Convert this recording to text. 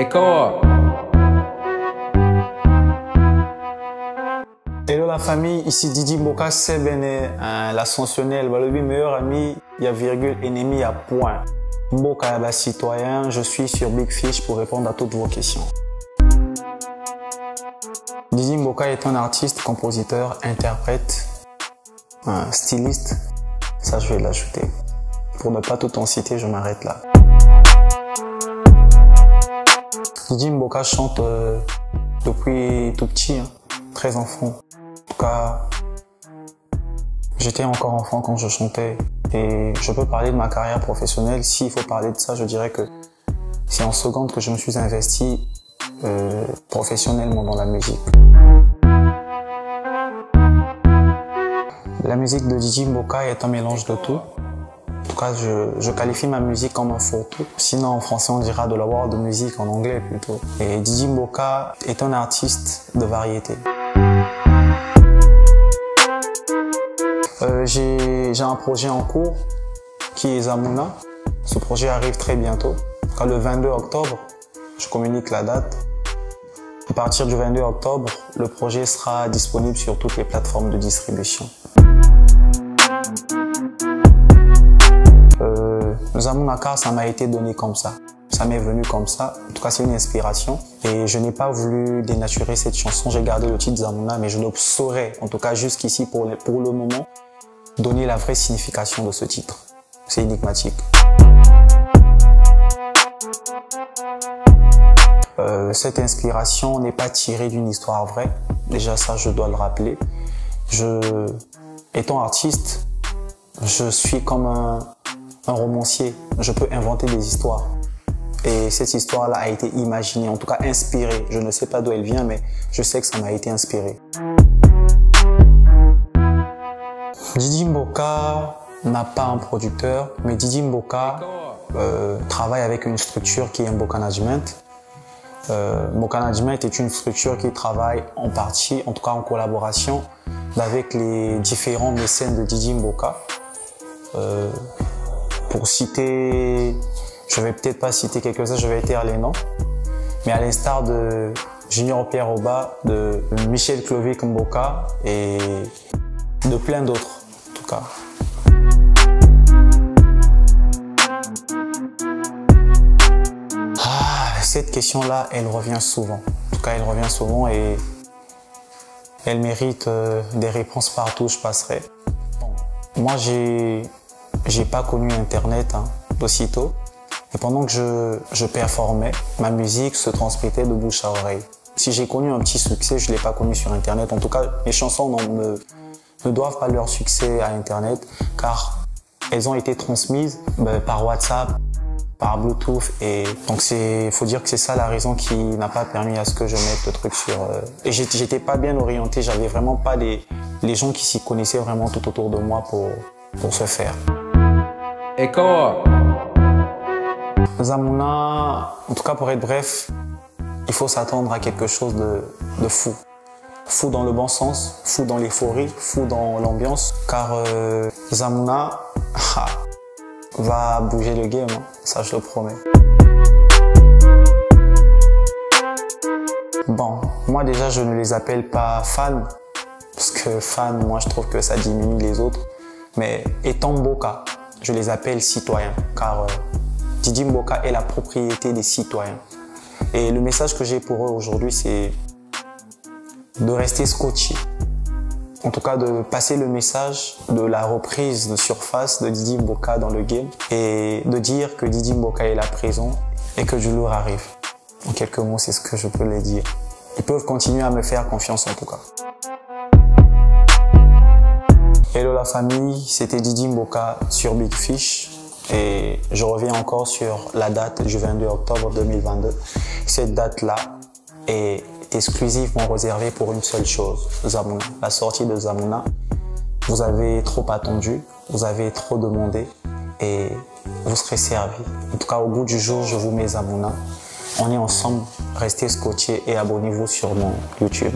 Echo. Hello la famille, ici Didi Mboka, c'est Béné, l'ascensionnel, le meilleur ami, il y a virgule, ennemi à point. Mboka est citoyen, je suis sur Big Fish pour répondre à toutes vos questions. Didi Mboka est un artiste, compositeur, interprète, styliste, ça je vais l'ajouter. Pour ne pas tout en citer, je m'arrête là. Didi Mboka chante depuis tout petit, très enfant. En tout cas, j'étais encore enfant quand je chantais et je peux parler de ma carrière professionnelle. S'il faut parler de ça, je dirais que c'est en seconde que je me suis investi professionnellement dans la musique. La musique de Didi Mboka est un mélange de tout. En tout cas, je qualifie ma musique comme un fourre-tout. Sinon, en français, on dira de la world music, en anglais plutôt. Et Didi Mboka est un artiste de variété. J'ai un projet en cours qui est Zamuna. Ce projet arrive très bientôt. Le 22 octobre, je communique la date. À partir du 22 octobre, le projet sera disponible sur toutes les plateformes de distribution. Zamuna car ça m'a été donné comme ça. Ça m'est venu comme ça. En tout cas, c'est une inspiration. Et je n'ai pas voulu dénaturer cette chanson. J'ai gardé le titre Zamuna, mais je ne saurais, en tout cas jusqu'ici pour le moment, donner la vraie signification de ce titre. C'est énigmatique. Cette inspiration n'est pas tirée d'une histoire vraie. Déjà ça, je dois le rappeler. Étant artiste, je suis comme un romancier. Je peux inventer des histoires. Et cette histoire-là a été imaginée, en tout cas inspirée. Je ne sais pas d'où elle vient, mais je sais que ça m'a été inspiré. Didi Mboka n'a pas un producteur, mais Didi Mboka travaille avec une structure qui est Mboka Management. Mboka Management est une structure qui travaille en partie, en tout cas en collaboration, avec les différents mécènes de Didi Mboka. Pour citer, je vais peut-être pas citer quelques-uns, je vais taire les noms, mais à l'instar de Junior Pierre Oba, de Michel Clovic Mboka et de plein d'autres, en tout cas. Cette question-là, elle revient souvent. En tout cas, elle revient souvent et elle mérite des réponses partout où je passerai. Moi, j'ai pas connu Internet aussitôt. Et pendant que je performais, ma musique se transmettait de bouche à oreille. Si j'ai connu un petit succès, je ne l'ai pas connu sur Internet. En tout cas, mes chansons ne doivent pas leur succès à Internet, car elles ont été transmises par WhatsApp, par Bluetooth. Et donc, faut dire que c'est ça la raison qui n'a pas permis à ce que je mette le truc sur... Et j'étais pas bien orienté, j'avais vraiment pas les gens qui s'y connaissaient vraiment tout autour de moi pour se faire. Echo. Zamuna, en tout cas pour être bref, il faut s'attendre à quelque chose de fou. Fou dans le bon sens, fou dans l'euphorie, fou dans l'ambiance. Car Zamuna va bouger le game, ça je le promets. Bon, moi déjà je ne les appelle pas fans, parce que fan, moi je trouve que ça diminue les autres. Mais étant Mboka, je les appelle citoyens, car Didi Mboka est la propriété des citoyens. Et le message que j'ai pour eux aujourd'hui, c'est de rester scotché. En tout cas, de passer le message de la reprise de surface de Didi Mboka dans le game et de dire que Didi Mboka est là présent et que du lourd arrive. En quelques mots, c'est ce que je peux les dire. Ils peuvent continuer à me faire confiance en tout cas. Hello la famille, c'était Didi Mboka sur Big Fish et je reviens encore sur la date du 22 octobre 2022. Cette date-là est exclusivement réservée pour une seule chose, Zamuna, la sortie de Zamuna. Vous avez trop attendu, vous avez trop demandé et vous serez servi. En tout cas, au bout du jour, je vous mets Zamuna. On est ensemble, restez scotchés et abonnez-vous sur mon YouTube.